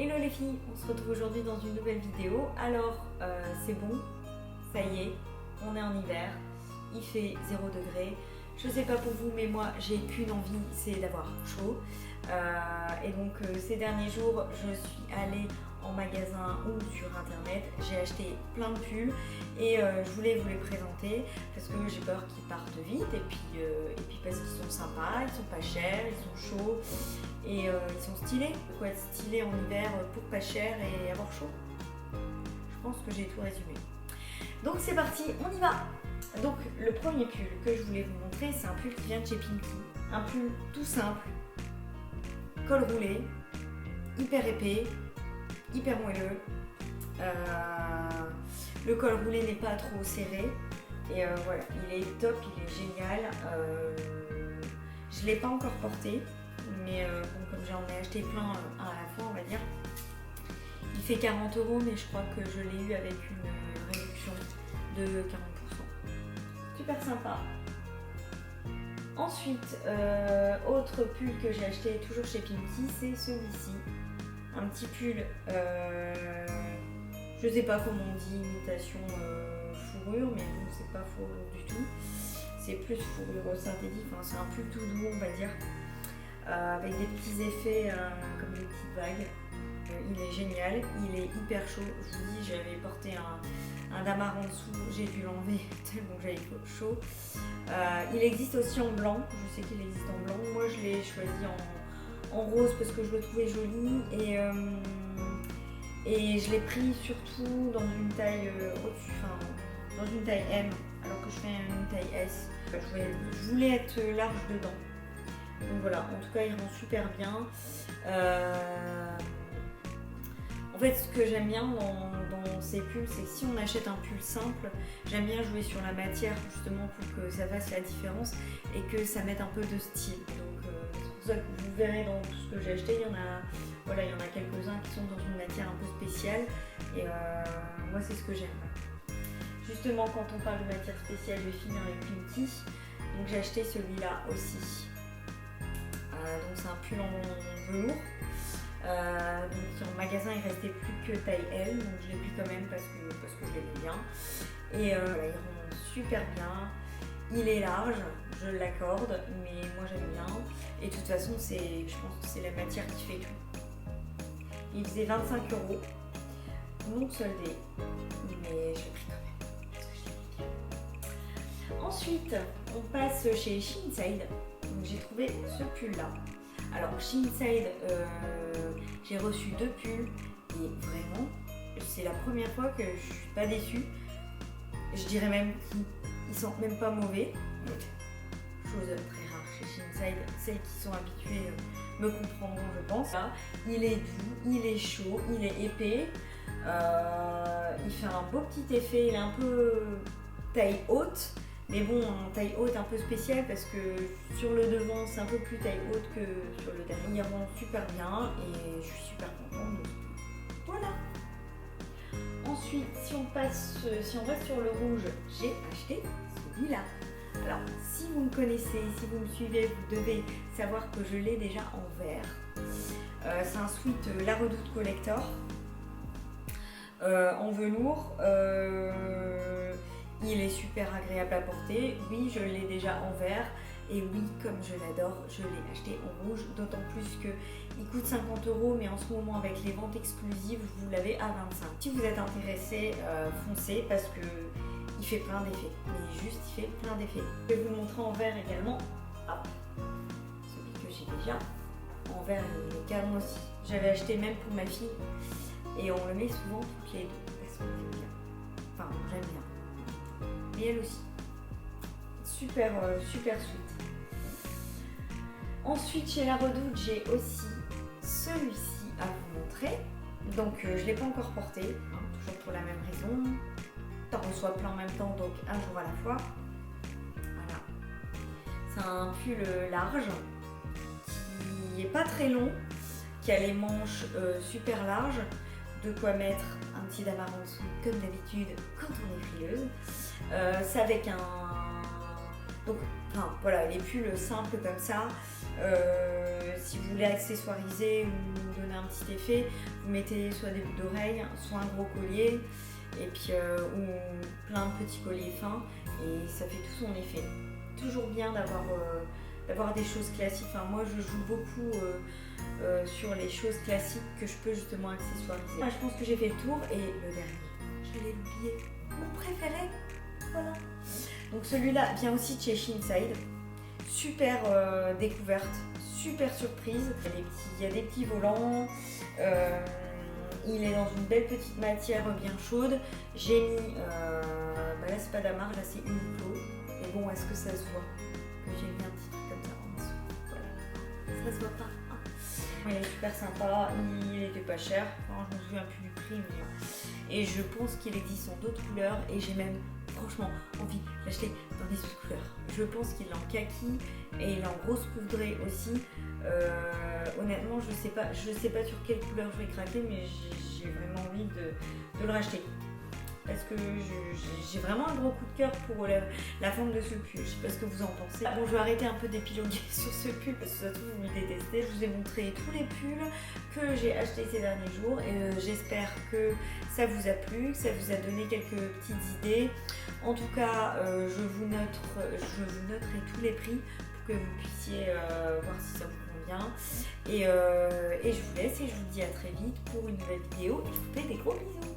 Hello les filles, on se retrouve aujourd'hui dans une nouvelle vidéo. Alors c'est bon, ça y est, on est en hiver, il fait 0 degré. Je sais pas pour vous mais moi j'ai qu'une envie, c'est d'avoir chaud. Et donc ces derniers jours je suis allée en magasin ou sur internet, j'ai acheté plein de pulls et je voulais vous les présenter parce que j'ai peur qu'ils partent vite et puis parce qu'ils sont sympas, ils sont pas chers, ils sont chauds et ils sont stylés. De quoi être stylé en hiver pour pas cher et avoir chaud. Je pense que j'ai tout résumé. Donc c'est parti, on y va. Donc le premier pull que je voulais vous montrer, c'est un pull qui vient de chez Pinky. Un pull tout simple, col roulé, hyper épais, hyper moelleux. Le col roulé n'est pas trop serré. Et voilà, il est top, il est génial. Je ne l'ai pas encore porté, mais bon, comme j'en ai acheté plein à la fois, on va dire. Il fait 40 €, mais je crois que je l'ai eu avec une réduction de 40%. Super sympa. Ensuite, autre pull que j'ai acheté toujours chez Pinky, c'est celui-ci. Un petit pull, je sais pas comment on dit, imitation fourrure, mais bon, c'est pas fourrure du tout. C'est plus fourrure synthétique, enfin, c'est un pull tout doux, on va dire, avec des petits effets comme des petites vagues. Il est génial, il est hyper chaud. Je vous dis, j'avais porté un damar en dessous, j'ai dû l'enlever tellement que j'avais chaud. Il existe aussi en blanc, je sais qu'il existe en blanc. Moi, je l'ai choisi en rose parce que je le trouvais joli et je l'ai pris surtout dans une taille au-dessus, enfin dans une taille M alors que je fais une taille S. Je voulais être large dedans. Donc voilà, en tout cas il rend super bien. En fait, ce que j'aime bien dans ces pulls, c'est que si on achète un pull simple, j'aime bien jouer sur la matière justement pour que ça fasse la différence et que ça mette un peu de style. Donc c'est pour ça que vous verrez dans tout ce que j'ai acheté, il y en a quelques-uns qui sont dans une matière un peu spéciale et moi c'est ce que j'aime. Justement, quand on parle de matière spéciale, je vais finir avec Pinky. Donc j'ai acheté celui-là aussi. Donc c'est un pull en velours. Donc en magasin il restait plus que taille L, donc je l'ai pris quand même parce que je l'aimais bien. Et il rend super bien. Il est large, je l'accorde, mais moi j'aime bien. Et de toute façon, je pense que c'est la matière qui fait tout. Il faisait 25 €, non soldé, mais je l'ai pris quand même parce que je l'aimais bien. Ensuite, on passe chez Shein. Donc j'ai trouvé ce pull là. Alors Shein, j'ai reçu 2 pulls et vraiment c'est la première fois que je suis pas déçue. Je dirais même qu'ils sont même pas mauvais. Chose très rare chez Shein. Celles qui sont habituées me comprendront, je pense. Là, il est doux, il est chaud, il est épais. Il fait un beau petit effet, il est un peu taille haute. Mais bon, en taille haute un peu spéciale parce que sur le devant c'est un peu plus taille haute que sur le derrière. Il rend super bien et je suis super contente de ce. Voilà. Ensuite, si on reste sur le rouge, j'ai acheté celui-là. Alors, si vous me connaissez, si vous me suivez, vous devez savoir que je l'ai déjà en vert. C'est un sweat La Redoute Collector en velours. Il est super agréable à porter. Oui, je l'ai déjà en vert. Et oui, comme je l'adore, je l'ai acheté en rouge. D'autant plus qu'il coûte 50 €, mais en ce moment, avec les ventes exclusives, vous l'avez à 25 €. Si vous êtes intéressé, foncez parce qu'il fait plein d'effets. Mais juste, il fait plein d'effets. Je vais vous montrer en vert également. Ah, celui que j'ai déjà. En vert, il est canon aussi. J'avais acheté même pour ma fille. Et on le met souvent toutes les deux. Parce qu'on aime bien. Enfin, j'aime bien. Et elle aussi. Super sweet. Ensuite, chez La Redoute, j'ai aussi celui-ci à vous montrer. Donc, je ne l'ai pas encore porté, toujours pour la même raison. T'en reçois plein en même temps, donc un jour à la fois. Voilà. C'est un pull large qui n'est pas très long, qui a les manches super larges. De quoi mettre un petit damar en dessous, comme d'habitude, quand on est frileuse. C'est avec donc, enfin, voilà, les pulls simples comme ça, si vous voulez accessoiriser ou donner un petit effet, vous mettez soit des boucles d'oreilles, soit un gros collier, et puis ou plein de petits colliers fins, et ça fait tout son effet. Toujours bien d'avoir des choses classiques. Enfin, moi je joue beaucoup sur les choses classiques que je peux justement accessoiriser. Moi, je pense que j'ai fait le tour, et le dernier, je l'ai oublié, mon préféré, voilà. Donc celui-là vient aussi de chez Sheenside. Super découverte, super surprise. Il y a des petits volants. Il est dans une belle petite matière bien chaude. J'ai mis, là c'est pas Damar, là c'est Uniqlo. Mais bon, est-ce que ça se voit que j'ai mis un petit truc comme ça en dessous? Voilà, ça se voit pas. Il est super sympa, il était pas cher. Enfin, je me souviens plus du prix, mais et je pense qu'il existe en d'autres couleurs, et j'ai même franchement envie de l'acheter dans des autres couleurs. Je pense qu'il est en kaki et il est en rose poudré aussi. Honnêtement, je sais pas sur quelle couleur je vais craquer, mais j'ai vraiment envie de le racheter. Parce que j'ai vraiment un gros coup de cœur pour la forme de ce pull. Je sais pas ce que vous en pensez. Bon, je vais arrêter un peu d'épiloguer sur ce pull parce que ça se trouve vous me détestez. Je vous ai montré tous les pulls que j'ai achetés ces derniers jours, et j'espère que ça vous a plu, que ça vous a donné quelques petites idées. En tout cas, je vous noterai tous les prix pour que vous puissiez voir si ça vous convient. Et je vous laisse, et je vous dis à très vite pour une nouvelle vidéo, et je vous fais des gros bisous.